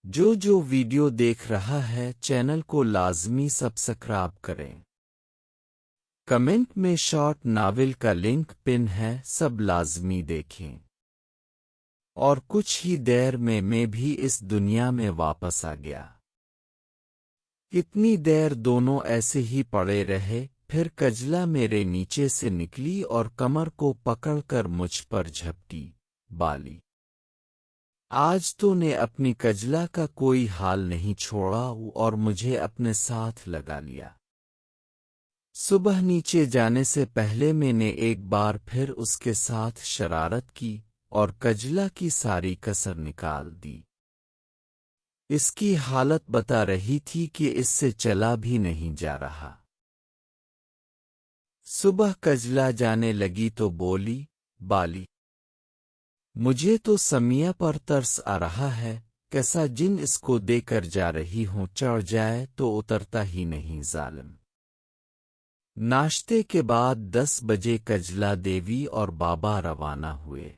جو ویڈیو دیکھ رہا ہے چینل کو لازمی سبسکرائب کریں۔ کمنٹ میں شارٹ ناول کا لنک پن ہے، سب لازمی دیکھیں۔ اور کچھ ہی دیر میں بھی اس دنیا میں واپس آ گیا۔ کتنی دیر دونوں ایسے ہی پڑے رہے، پھر کجلا میرے نیچے سے نکلی اور کمر کو پکڑ کر مجھ پر جھپٹی۔ بالی، آج تو نے اپنی کجلا کا کوئی حال نہیں چھوڑا اور مجھے اپنے ساتھ لگا لیا۔ صبح نیچے جانے سے پہلے میں نے ایک بار پھر اس کے ساتھ شرارت کی اور کجلا کی ساری کسر نکال دی۔ اس کی حالت بتا رہی تھی کہ اس سے چلا بھی نہیں جا رہا۔ صبح کجلا جانے لگی تو بولی، بالی، مجھے تو سمیہ پر ترس آ رہا ہے، کیسا جن اس کو دے کر جا رہی ہوں، چڑھ جائے تو اترتا ہی نہیں ظالم۔ ناشتے کے بعد 10 بجے کجلا دیوی اور بابا روانہ ہوئے۔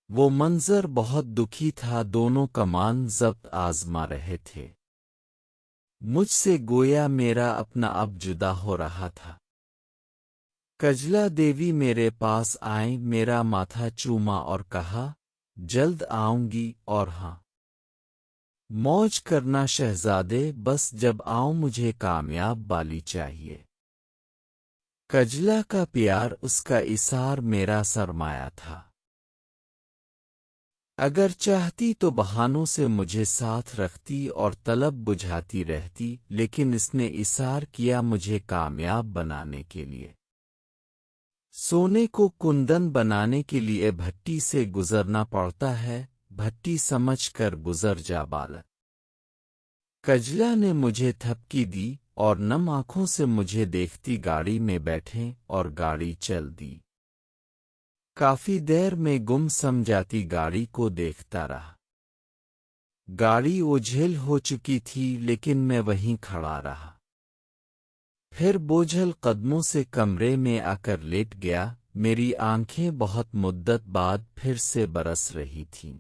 وہ منظر بہت دکھی تھا، دونوں کمان ضبط آزما رہے تھے۔ مجھ سے گویا میرا اپنا اب جدا ہو رہا تھا۔ کجلا دیوی میرے پاس آئیں، میرا ماتھا چوما اور کہا، جلد آؤں گی، اور ہاں، موج کرنا شہزادے، بس جب آؤں مجھے کامیاب بالی چاہیے۔ کجلا کا پیار، اس کا ایثار میرا سرمایہ تھا۔ اگر چاہتی تو بہانوں سے مجھے ساتھ رکھتی اور طلب بجھاتی رہتی، لیکن اس نے ایثار کیا مجھے کامیاب بنانے کے لیے۔ سونے کو کندن بنانے کے لیے بھٹی سے گزرنا پڑتا ہے، بھٹی سمجھ کر گزر جا بالک۔ کجلا نے مجھے تھپکی دی اور نم آنکھوں سے مجھے دیکھتی گاڑی میں بیٹھیں اور گاڑی چل دی۔ کافی دیر میں گم سمجھاتی گاڑی کو دیکھتا رہا۔ گاڑی اوجھل ہو چکی تھی لیکن میں وہیں کھڑا رہا۔ پھر بوجھل قدموں سے کمرے میں آ کر لیٹ گیا، میری آنکھیں بہت مدت بعد پھر سے برس رہی تھیں۔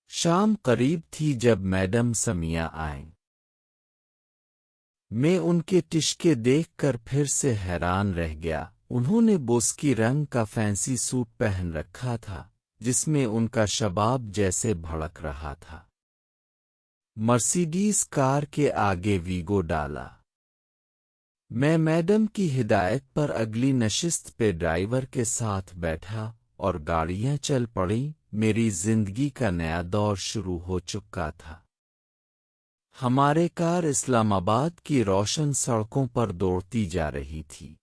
شام قریب تھی جب میڈم سمیہ آئیں۔ میں ان کے ٹشکے دیکھ کر پھر سے حیران رہ گیا۔ انہوں نے بوسکی رنگ کا فینسی سوٹ پہن رکھا تھا، جس میں ان کا شباب جیسے بھڑک رہا تھا۔ مرسیڈیز کار کے آگے ویگو ڈالا۔ میں میڈم کی ہدایت پر اگلی نشست پہ ڈرائیور کے ساتھ بیٹھا اور گاڑیاں چل پڑیں۔ میری زندگی کا نیا دور شروع ہو چکا تھا۔ ہمارے کار اسلام آباد کی روشن سڑکوں پر دوڑتی جا رہی تھی۔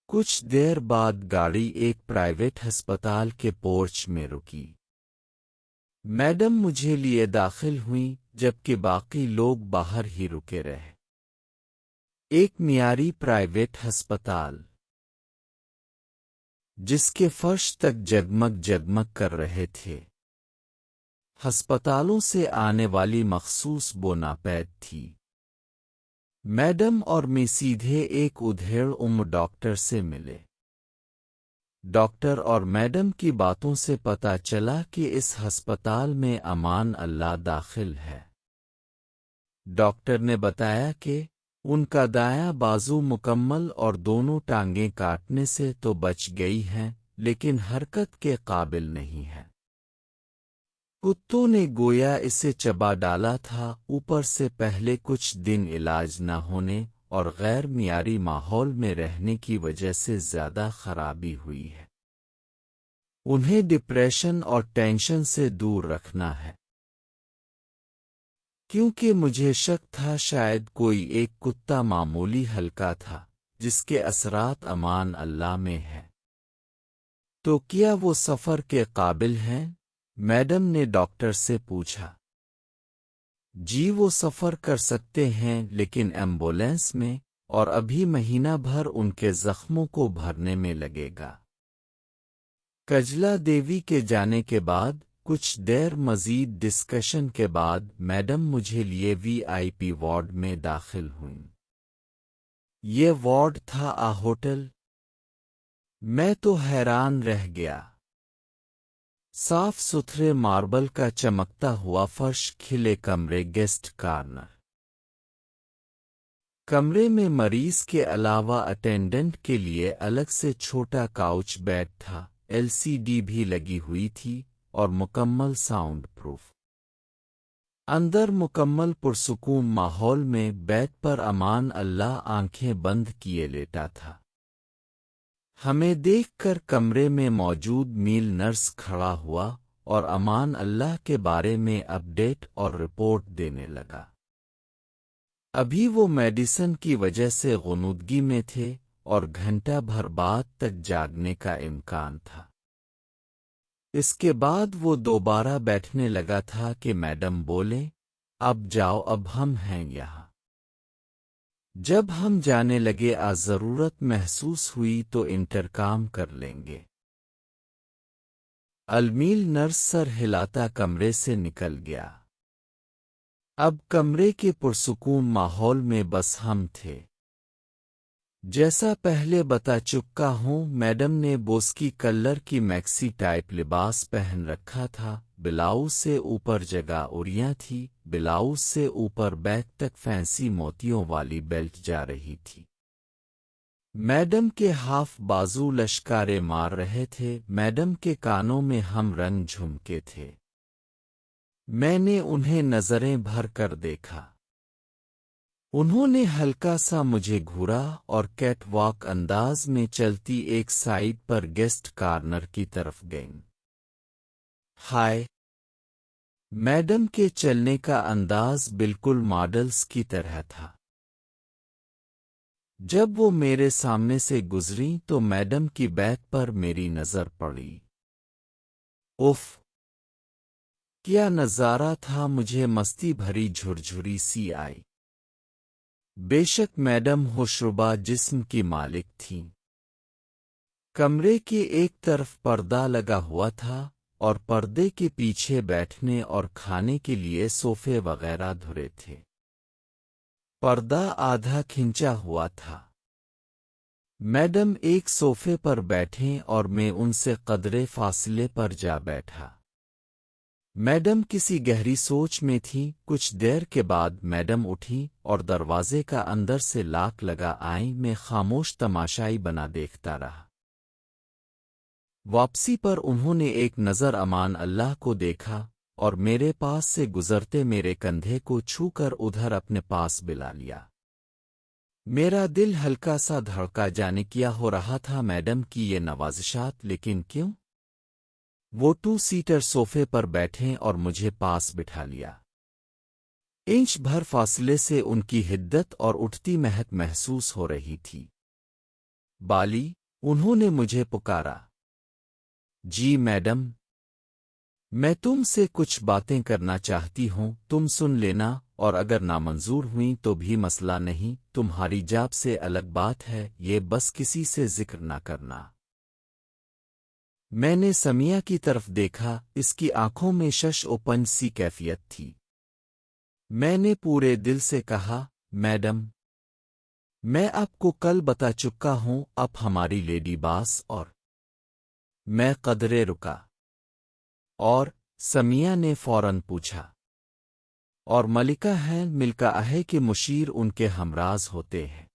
کچھ دیر بعد گاڑی ایک پرائیویٹ ہسپتال کے پورچ میں رکی۔ میڈم مجھے لیے داخل ہوئیں، جبکہ باقی لوگ باہر ہی رکے رہے۔ ایک معیاری پرائیویٹ ہسپتال، جس کے فرش تک جگمگ کر رہے تھے۔ ہسپتالوں سے آنے والی مخصوص بو ناپید تھی۔ میڈم اور میں سیدھے ایک ادھیڑ ڈاکٹر سے ملے۔ ڈاکٹر اور میڈم کی باتوں سے پتہ چلا کہ اس ہسپتال میں امان اللہ داخل ہے۔ ڈاکٹر نے بتایا کہ ان کا دایاں بازو مکمل اور دونوں ٹانگیں کاٹنے سے تو بچ گئی ہیں، لیکن حرکت کے قابل نہیں ہے۔ کتوں نے گویا اسے چبا ڈالا تھا، اوپر سے پہلے کچھ دن علاج نہ ہونے اور غیر معیاری ماحول میں رہنے کی وجہ سے زیادہ خرابی ہوئی ہے۔ انہیں ڈپریشن اور ٹینشن سے دور رکھنا ہے۔ کیونکہ مجھے شک تھا شاید کوئی ایک کتا معمولی ہلکا تھا، جس کے اثرات امان اللہ میں ہے۔ تو کیا وہ سفر کے قابل ہیں؟ میڈم نے ڈاکٹر سے پوچھا۔ جی وہ سفر کر سکتے ہیں، لیکن ایمبولینس میں، اور ابھی مہینہ بھر ان کے زخموں کو بھرنے میں لگے گا۔ کجلا دیوی کے جانے کے بعد کچھ دیر مزید ڈسکشن کے بعد میڈم مجھے لیے VIP وارڈ میں داخل ہوئیں۔ یہ وارڈ تھا ہوٹل۔ میں تو حیران رہ گیا۔ صاف ستھرے ماربل کا چمکتا ہوا فرش، کھلے کمرے، گیسٹ کارنر۔ کمرے میں مریض کے علاوہ اٹینڈنٹ کے لیے الگ سے چھوٹا کاؤچ بیڈ تھا، LCD بھی لگی ہوئی تھی اور مکمل ساؤنڈ پروف۔ اندر مکمل پرسکون ماحول میں بیڈ پر امان اللہ آنکھیں بند کیے لیٹا تھا۔ ہمیں دیکھ کر کمرے میں موجود میل نرس کھڑا ہوا اور امان اللہ کے بارے میں اپڈیٹ اور رپورٹ دینے لگا۔ ابھی وہ میڈیسن کی وجہ سے غنودگی میں تھے اور گھنٹہ بھر بعد تک جاگنے کا امکان تھا۔ اس کے بعد وہ دوبارہ بیٹھنے لگا تھا کہ میڈم بولیں، اب جاؤ، اب ہم ہیں یہاں۔ جب ہم جانے لگے، ضرورت محسوس ہوئی تو انٹرکام کر لیں گے۔ المیل نرس سر ہلاتا کمرے سے نکل گیا۔ اب کمرے کے پرسکون ماحول میں بس ہم تھے۔ جیسا پہلے بتا چکا ہوں، میڈم نے بوسکی کلر کی میکسی ٹائپ لباس پہن رکھا تھا، بلاؤز سے اوپر جگہ اوریاں تھی، بلاؤز سے اوپر بیک تک فینسی موتیوں والی بیلٹ جا رہی تھی۔ میڈم کے ہاف بازو لشکارے مار رہے تھے، میڈم کے کانوں میں ہم رنگ جھمکے تھے۔ میں نے انہیں نظریں بھر کر دیکھا۔ انہوں نے ہلکا سا مجھے گھورا اور کیٹ واک انداز میں چلتی ایک سائیڈ پر گیسٹ کارنر کی طرف گئیں۔ ہائے! میڈم کے چلنے کا انداز بالکل ماڈلز کی طرح تھا۔ جب وہ میرے سامنے سے گزریں تو میڈم کی بیک پر میری نظر پڑی۔ اف! کیا نظارہ تھا! مجھے مستی بھری جھرجھری سی آئی۔ بے شک میڈم ہوشربا جسم کی مالک تھیں۔ کمرے کے ایک طرف پردہ لگا ہوا تھا اور پردے کے پیچھے بیٹھنے اور کھانے کے لیے صوفے وغیرہ دھرے تھے۔ پردہ آدھا کھنچا ہوا تھا۔ میڈم ایک صوفے پر بیٹھیں اور میں ان سے قدرے فاصلے پر جا بیٹھا۔ میڈم کسی گہری سوچ میں تھی۔ کچھ دیر کے بعد میڈم اٹھی اور دروازے کا اندر سے لاک لگا آئیں۔ میں خاموش تماشائی بنا دیکھتا رہا۔ واپسی پر انہوں نے ایک نظر امان اللہ کو دیکھا اور میرے پاس سے گزرتے میرے کندھے کو چھو کر ادھر اپنے پاس بلا لیا۔ میرا دل ہلکا سا دھڑکا، جانے کیا ہو رہا تھا میڈم کی یہ نوازشات، لیکن کیوں؟ وہ 2 سیٹر صوفے پر بیٹھیں اور مجھے پاس بٹھا لیا۔ انچ بھر فاصلے سے ان کی حدت اور اٹھتی مہک محسوس ہو رہی تھی۔ بالی! انہوں نے مجھے پکارا۔ جی میڈم! میں تم سے کچھ باتیں کرنا چاہتی ہوں، تم سن لینا، اور اگر نامنظور ہوئیں تو بھی مسئلہ نہیں، تمہاری جاب سے الگ بات ہے، یہ بس کسی سے ذکر نہ کرنا۔ میں نے سمیہ کی طرف دیکھا، اس کی آنکھوں میں شش اوپن سی کیفیت تھی۔ میں نے پورے دل سے کہا، میڈم، میں آپ کو کل بتا چکا ہوں، اب ہماری لیڈی باس اور میں قدرے رکا۔ اور سمیہ نے فوراً پوچھا، اور ملکہ ہیں؟ ملکہ ہے کہ مشیر ان کے ہمراز ہوتے ہیں؟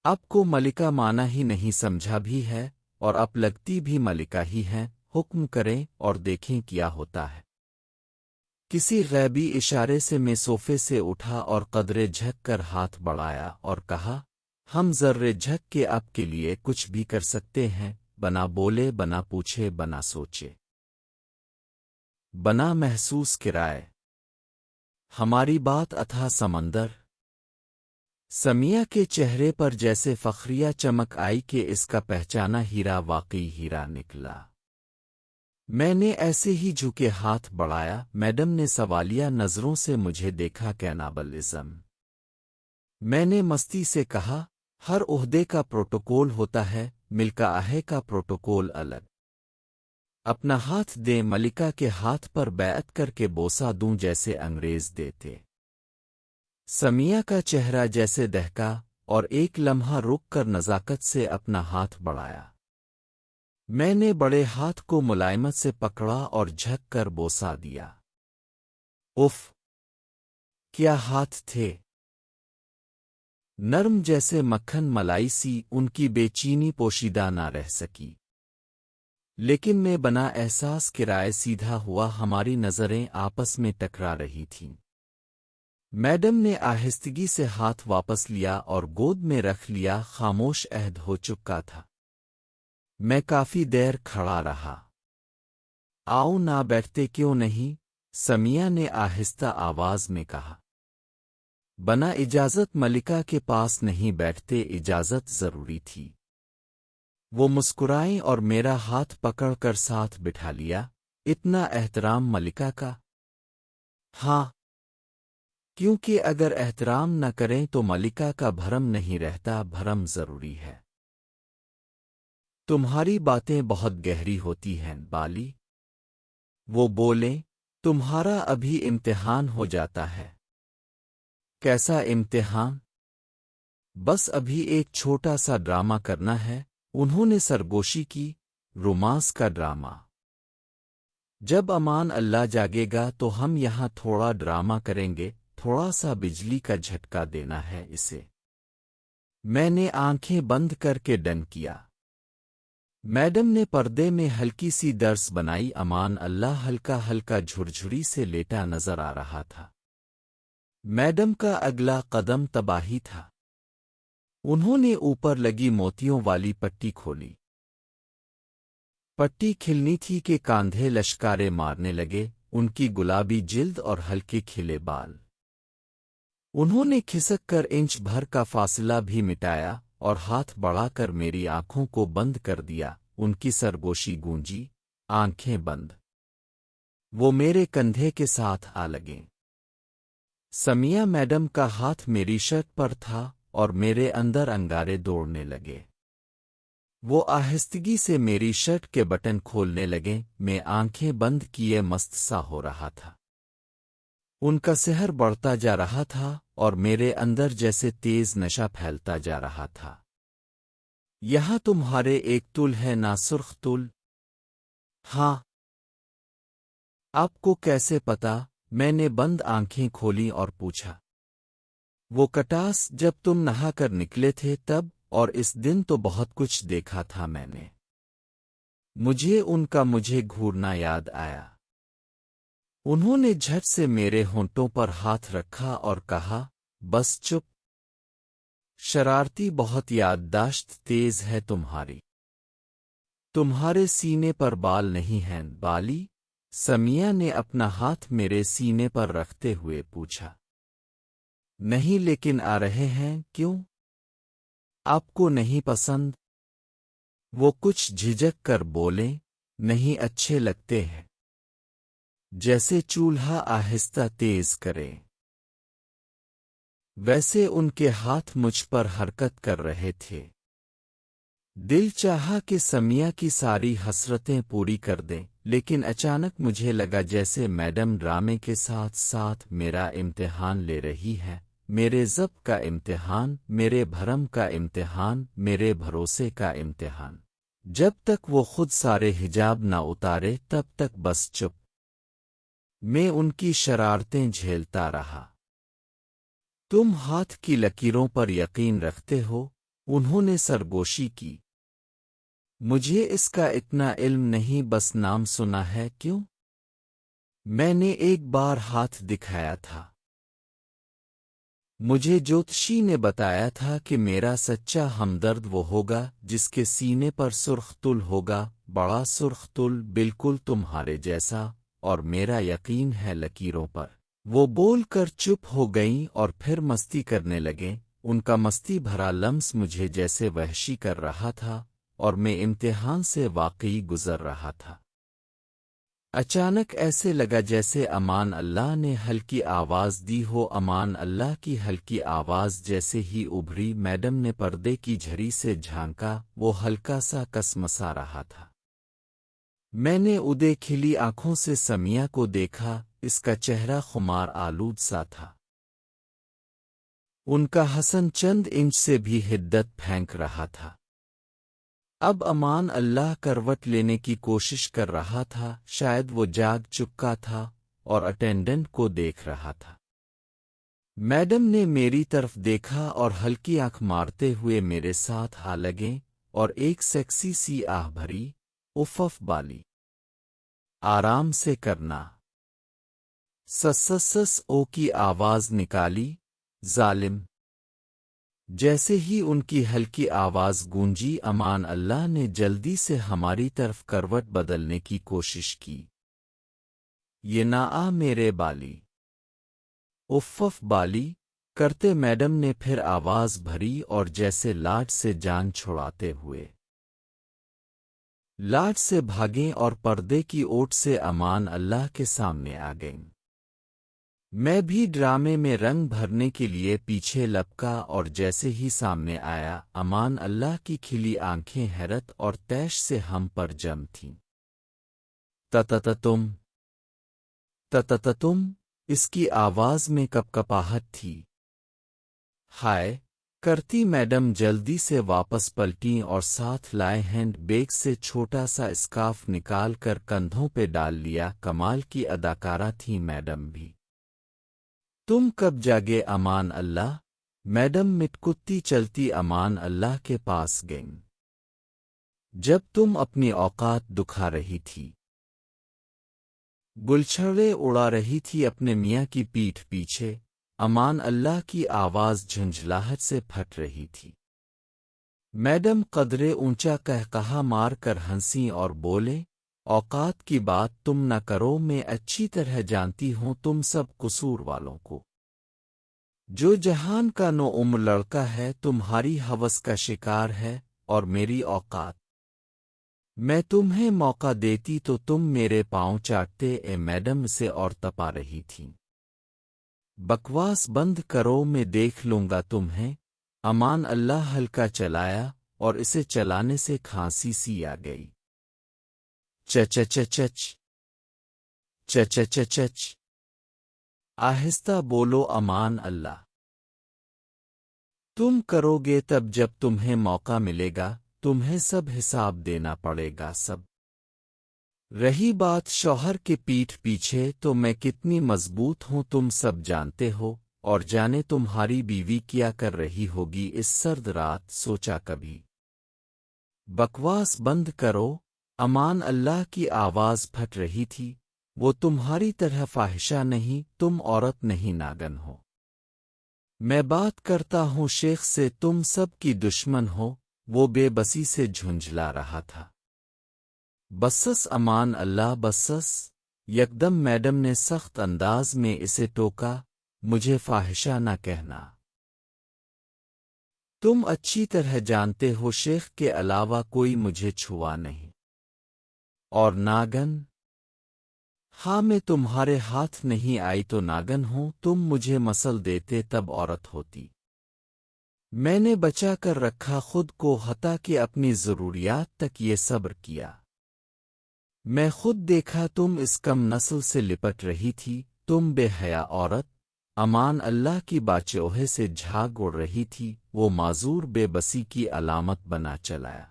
آپ کو ملکہ مانا ہی نہیں سمجھا بھی ہے، اور اب لگتی بھی ملکہ ہی ہیں۔ حکم کریں اور دیکھیں کیا ہوتا ہے۔ کسی غیبی اشارے سے میں صوفے سے اٹھا اور قدرے جھک کر ہاتھ بڑھایا اور کہا، ہم ذرے جھک کے آپ کے لیے کچھ بھی کر سکتے ہیں، بنا بولے، بنا پوچھے، بنا سوچے، بنا محسوس کرائے۔ ہماری بات اتھا سمندر۔ سمیہ کے چہرے پر جیسے فخریہ چمک آئی کہ اس کا پہچانا ہیرا واقعی ہیرا نکلا۔ میں نے ایسے ہی جھکے ہاتھ بڑھایا۔ میڈم نے سوالیہ نظروں سے مجھے دیکھا۔ کینابلزم؟ میں نے مستی سے کہا، ہر عہدے کا پروٹوکول ہوتا ہے، ملکہ ہے کا پروٹوکول الگ۔ اپنا ہاتھ دیں، ملکہ کے ہاتھ پر بیعت کر کے بوسہ دوں جیسے انگریز دیتے۔ سمیہ کا چہرہ جیسے دہکا اور ایک لمحہ رک کر نزاکت سے اپنا ہاتھ بڑھایا۔ میں نے بڑے ہاتھ کو ملائمت سے پکڑا اور جھک کر بوسا دیا۔ اف! کیا ہاتھ تھے! نرم جیسے مکھن ملائی سی، ان کی بے چینی پوشیدہ نہ رہ سکی۔ لیکن میں بنا احساس کرائے سیدھا ہوا، ہماری نظریں آپس میں ٹکرا رہی تھیں۔ میڈم نے آہستگی سے ہاتھ واپس لیا اور گود میں رکھ لیا، خاموش عہد ہو چکا تھا۔ میں کافی دیر کھڑا رہا۔ آؤ نہ بیٹھتے کیوں نہیں؟ سمیہ نے آہستہ آواز میں کہا۔ بنا اجازت ملکہ کے پاس نہیں بیٹھتے، اجازت ضروری تھی۔ وہ مسکرائیں اور میرا ہاتھ پکڑ کر ساتھ بٹھا لیا۔ اتنا احترام ملکہ کا؟ ہاں، کیونکہ اگر احترام نہ کریں تو ملکہ کا بھرم نہیں رہتا، بھرم ضروری ہے۔ تمہاری باتیں بہت گہری ہوتی ہیں بالی۔ وہ بولیں، تمہارا ابھی امتحان ہو جاتا ہے۔ کیسا امتحان؟ بس ابھی ایک چھوٹا سا ڈرامہ کرنا ہے۔ انہوں نے سرگوشی کی۔ رومانس کا ڈرامہ؟ جب امان اللہ جاگے گا تو ہم یہاں تھوڑا ڈرامہ کریں گے، تھوڑا سا بجلی کا جھٹکا دینا ہے اسے۔ میں نے آنکھیں بند کر کے ڈن کیا۔ میڈم نے پردے میں ہلکی سی درس بنائی۔ امان اللہ ہلکا ہلکا جھرجھری سے لیٹا نظر آ رہا تھا۔ میڈم کا اگلا قدم تباہی تھا۔ انہوں نے اوپر لگی موتیوں والی پٹی کھولی۔ پٹی کھلنی تھی کہ کاندھے لشکارے مارنے لگے، ان کی گلابی جلد اور ہلکے کھلے بال۔ انہوں نے کھسک کر انچ بھر کا فاصلہ بھی مٹایا اور ہاتھ بڑھا کر میری آنکھوں کو بند کر دیا۔ ان کی سرگوشی گونجی، آنکھیں بند۔ وہ میرے کندھے کے ساتھ آ لگیں۔ سمیہ میڈم کا ہاتھ میری شرٹ پر تھا اور میرے اندر انگارے دوڑنے لگے۔ وہ آہستگی سے میری شرٹ کے بٹن کھولنے لگے۔ میں آنکھیں بند کیے مست سا ہو رہا تھا۔ ان کا سحر بڑھتا جا رہا تھا اور میرے اندر جیسے تیز نشہ پھیلتا جا رہا تھا۔ یہاں تمہارے ایک تل ہے نا سرخ تل؟ ہاں۔ آپ کو کیسے پتا؟ میں نے بند آنکھیں کھولی اور پوچھا۔ وہ کٹاس جب تم نہا کر نکلے تھے تب، اور اس دن تو بہت کچھ دیکھا تھا میں نے۔ مجھے گھورنا یاد آیا۔ انہوں نے جھٹ سے میرے ہونٹوں پر ہاتھ رکھا اور کہا، بس چپ۔ شرارتی بہت یادداشت تیز ہے تمہاری۔ تمہارے سینے پر بال نہیں ہیں بالی؟ سمیہ نے اپنا ہاتھ میرے سینے پر رکھتے ہوئے پوچھا۔ نہیں، لیکن آ رہے ہیں۔ کیوں؟ آپ کو نہیں پسند؟ وہ کچھ جھجک کر بولیں، نہیں اچھے لگتے ہیں۔ جیسے چولہا آہستہ تیز کرے۔ ویسے ان کے ہاتھ مجھ پر حرکت کر رہے تھے۔ دل چاہا کہ سمیہ کی ساری حسرتیں پوری کر دیں، لیکن اچانک مجھے لگا جیسے میڈم ڈرامے کے ساتھ ساتھ میرا امتحان لے رہی ہے، میرے ضبط کا امتحان، میرے بھرم کا امتحان، میرے بھروسے کا امتحان۔ جب تک وہ خود سارے حجاب نہ اتارے تب تک بس چپ۔ میں ان کی شرارتیں جھیلتا رہا۔ تم ہاتھ کی لکیروں پر یقین رکھتے ہو؟ انہوں نے سرگوشی کی۔ مجھے اس کا اتنا علم نہیں، بس نام سنا ہے۔ کیوں؟ میں نے ایک بار ہاتھ دکھایا تھا۔ مجھے جوتشی نے بتایا تھا کہ میرا سچا ہمدرد وہ ہوگا جس کے سینے پر سرخ تل ہوگا، بڑا سرخ تل، بالکل تمہارے جیسا، اور میرا یقین ہے لکیروں پر۔ وہ بول کر چپ ہو گئیں اور پھر مستی کرنے لگیں۔ ان کا مستی بھرا لمس مجھے جیسے وحشی کر رہا تھا اور میں امتحان سے واقعی گزر رہا تھا۔ اچانک ایسے لگا جیسے امان اللہ نے ہلکی آواز دی ہو۔ امان اللہ کی ہلکی آواز جیسے ہی ابھری، میڈم نے پردے کی جھری سے جھانکا، وہ ہلکا سا کسمسا رہا تھا۔ میں نے ادے کھلی آنکھوں سے سمیہ کو دیکھا، اس کا چہرہ خمار آلود سا تھا۔ ان کا حسن چند انچ سے بھی حدت پھینک رہا تھا۔ اب امان اللہ کروٹ لینے کی کوشش کر رہا تھا، شاید وہ جاگ چکا تھا اور اٹینڈنٹ کو دیکھ رہا تھا۔ میڈم نے میری طرف دیکھا اور ہلکی آنکھ مارتے ہوئے میرے ساتھ آ لگیں اور ایک سیکسی سی آہ بھری، اف بالی، آرام سے کرنا، سس او کی آواز نکالی، ظالم۔ جیسے ہی ان کی ہلکی آواز گونجی، امان اللہ نے جلدی سے ہماری طرف کروٹ بدلنے کی کوشش کی۔ یہ نہ آ میرے بالی، اف بالی کرتے میڈم نے پھر آواز بھری اور جیسے لاٹ سے جان چھڑاتے ہوئے لاٹ سے بھاگیں اور پردے کی اوٹ سے امان اللہ کے سامنے آ گئیں۔ میں بھی ڈرامے میں رنگ بھرنے کے لیے پیچھے لپکا اور جیسے ہی سامنے آیا، امان اللہ کی کھلی آنکھیں حیرت اور تیش سے ہم پر جم تھیں۔ تم تم اس کی آواز میں کپکپاہٹ تھی۔ ہائے کرتی میڈم جلدی سے واپس پلٹیں اور ساتھ لائے ہینڈ بیگ سے چھوٹا سا اسکارف نکال کر کندھوں پہ ڈال لیا۔ کمال کی اداکارہ تھی میڈم بھی۔ تم کب جاگے امان اللہ؟ میڈم مٹکتی چلتی امان اللہ کے پاس گئیں۔ جب تم اپنی اوقات دکھا رہی تھی، گلچھڑے اڑا رہی تھی اپنے میاں کی پیٹھ پیچھے، امان اللہ کی آواز جھنجھلاہٹ سے پھٹ رہی تھی۔ میڈم قدرے اونچا کہا مار کر ہنسی اور بولے، اوقات کی بات تم نہ کرو، میں اچھی طرح جانتی ہوں تم سب قصور والوں کو۔ جو جہان کا نو عمر لڑکا ہے تمہاری ہوس کا شکار ہے، اور میری اوقات، میں تمہیں موقع دیتی تو تم میرے پاؤں چاٹتے۔ اے میڈم سے اور تپا رہی تھیں۔ بکواس بند کرو، میں دیکھ لوں گا تمہیں۔ امان اللہ ہلکا چلایا اور اسے چلانے سے کھانسی سی آ گئی۔ چچ آہستہ بولو امان اللہ، تم کرو گے تب جب تمہیں موقع ملے گا، تمہیں سب حساب دینا پڑے گا سب۔ رہی بات شوہر کے پیٹھ پیچھے، تو میں کتنی مضبوط ہوں تم سب جانتے ہو، اور جانے تمہاری بیوی کیا کر رہی ہوگی اس سرد رات، سوچا کبھی؟ بکواس بند کرو، امان اللہ کی آواز پھٹ رہی تھی۔ وہ تمہاری طرح فاحشہ نہیں، تم عورت نہیں ناگن ہو۔ میں بات کرتا ہوں شیخ سے، تم سب کی دشمن ہو۔ وہ بے بسی سے جھنجھلا رہا تھا۔ Buses Aman Ullah buses, یکدم madam نے سخت انداز میں اسے ٹوکا، مجھے فاحشہ نہ کہنا۔ تم اچھی طرح جانتے ہو شیخ کے علاوہ کوئی مجھے چھوا نہیں۔ اور ناگن؟ ہاں میں تمہارے ہاتھ نہیں آئی تو ناگن ہوں، تم مجھے مسل دیتے تب عورت ہوتی۔ میں نے بچا کر رکھا خود کو، حتیٰ کہ اپنی ضروریات تک یہ صبر کیا۔ میں خود دیکھا تم اس کم نسل سے لپٹ رہی تھی، تم بے حیا عورت۔ امان اللہ کی باچوہے سے جھاگ اڑ رہی تھی، وہ معذور بے بسی کی علامت بنا چلایا۔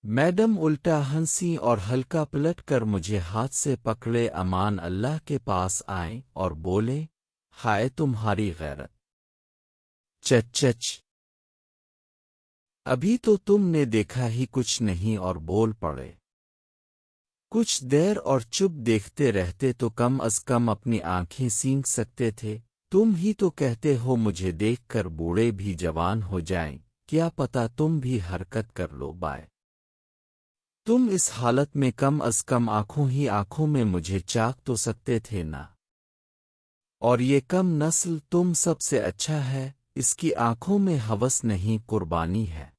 میڈم الٹا ہنسی اور ہلکا پلٹ کر مجھے ہاتھ سے پکڑے امان اللہ کے پاس آئیں اور بولے، ہائے تمہاری غیرت! چچ ابھی تو تم نے دیکھا ہی کچھ نہیں اور بول پڑے۔ کچھ دیر اور چپ دیکھتے رہتے تو کم از کم اپنی آنکھیں سینگ سکتے تھے۔ تم ہی تو کہتے ہو مجھے دیکھ کر بوڑھے بھی جوان ہو جائیں، کیا پتا تم بھی حرکت کر لو بائے۔ تم اس حالت میں کم از کم آنکھوں میں مجھے چاک تو سکتے تھے نا۔ اور یہ کم نسل تم سب سے اچھا ہے، اس کی آنکھوں میں ہوس نہیں، قربانی ہے۔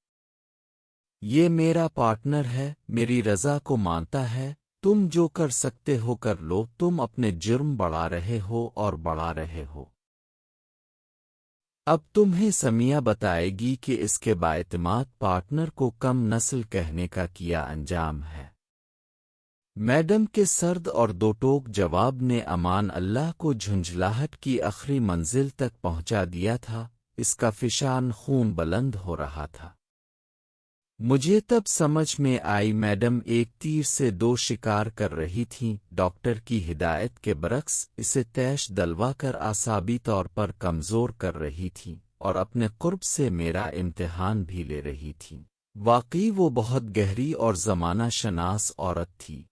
یہ میرا پارٹنر ہے، میری رضا کو مانتا ہے، تم جو کر سکتے ہو کر لو، تم اپنے جرم بڑھا رہے ہو اور بڑھا رہے ہو۔ اب تمہیں سمیہ بتائے گی کہ اس کے بااعتماد پارٹنر کو کم نسل کہنے کا کیا انجام ہے۔ میڈم کے سرد اور دو ٹوک جواب نے امان اللہ کو جھنجھلاہٹ کی آخری منزل تک پہنچا دیا تھا، اس کا فشان خون بلند ہو رہا تھا۔ مجھے تب سمجھ میں آئی میڈم ایک تیر سے دو شکار کر رہی تھیں، ڈاکٹر کی ہدایت کے برعکس اسے تیش دلوا کر اعصابی طور پر کمزور کر رہی تھیں اور اپنے قرب سے میرا امتحان بھی لے رہی تھیں۔ واقعی وہ بہت گہری اور زمانہ شناس عورت تھی۔